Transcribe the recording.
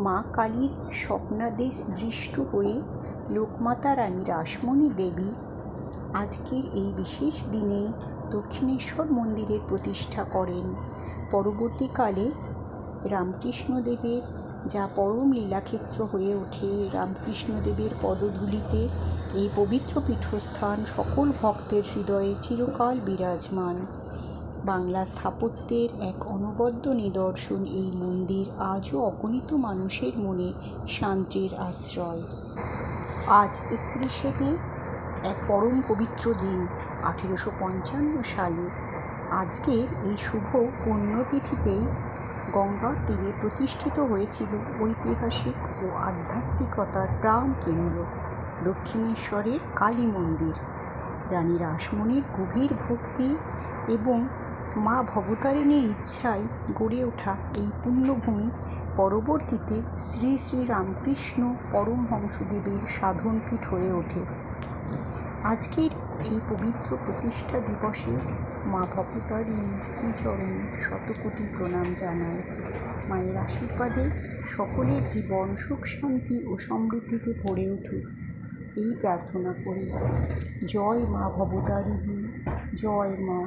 মা কালীর স্বপ্নাদেশ দৃষ্ট হয়ে লোকমাতা রানী রাসমণি দেবী আজকের এই বিশেষ দিনে দক্ষিণেশ্বর মন্দিরের প্রতিষ্ঠা করেন। পরবর্তীকালে রামকৃষ্ণদেবের যা পরম লীলাক্ষেত্র হয়ে ওঠে, রামকৃষ্ণদেবের পদধূলিতে এই পবিত্র পীঠস্থান সকল ভক্তের হৃদয়ে চিরকাল বিরাজমান। বাংলা স্থাপত্যের এক অনবদ্য নিদর্শন এই মন্দির আজও অগণিত মানুষের মনে শান্তির আশ্রয়। আজ 31শে মে, এক পরম পবিত্র দিন। 1855 সালে আজকের এই শুভ পুণ্যতিথিতেই গঙ্গার তীরে প্রতিষ্ঠিত হয়েছিল ঐতিহাসিক ও আধ্যাত্মিকতার প্রাণকেন্দ্র দক্ষিণেশ্বরের কালী মন্দির। রানী রাসমণির গভীর ভক্তি এবং মা ভবতারিণীর ইচ্ছায় গড়ে ওঠা এই পুণ্যভূমি পরবর্তীতে শ্রী শ্রী রামকৃষ্ণ পরমহংসদেবের সাধনপীঠ হয়ে ওঠে। আজকের এই পবিত্র প্রতিষ্ঠা দিবসে মা ভবতারিণীর শ্রীচরণে শতকোটি প্রণাম জানায়। মায়ের আশীর্বাদে সকলের জীবন সুখ শান্তি ও সমৃদ্ধিতে ভরে উঠুক, এই প্রার্থনা করি। জয় মা ভবতারিণী, জয় মা।